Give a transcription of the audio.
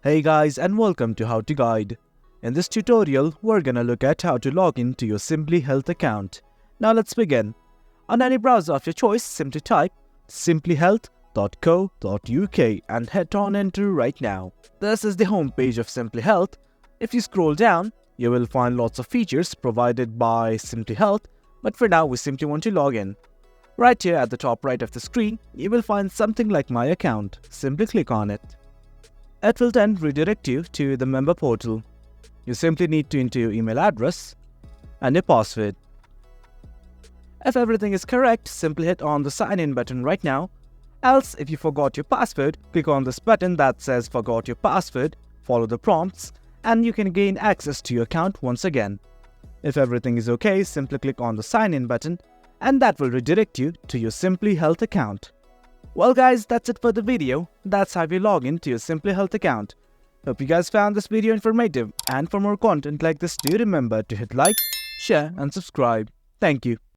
Hey guys, and welcome to How to Guide. In this tutorial, we're gonna look at how to log in to your Simply Health account. Now let's begin. On any browser of your choice, simply type simplyhealth.co.uk and hit on enter right now. This is the home page of Simply Health. If you scroll down, you will find lots of features provided by Simply Health, but for now we simply want to log in. Right here at the top right of the screen, you will find something like My Account. Simply click on it. It will then redirect you to the member portal. You simply need to enter your email address and your password. If everything is correct, simply hit on the sign in button right now. Else, if you forgot your password, click on this button that says forgot your password, follow the prompts, and you can gain access to your account once again. If everything is okay, simply click on the sign in button and that will redirect you to your Simply Health account. Well guys, that's it for the video. That's how you log in to your Simply Health account. Hope you guys found this video informative, and for more content like this, do remember to hit like, share and subscribe. Thank you.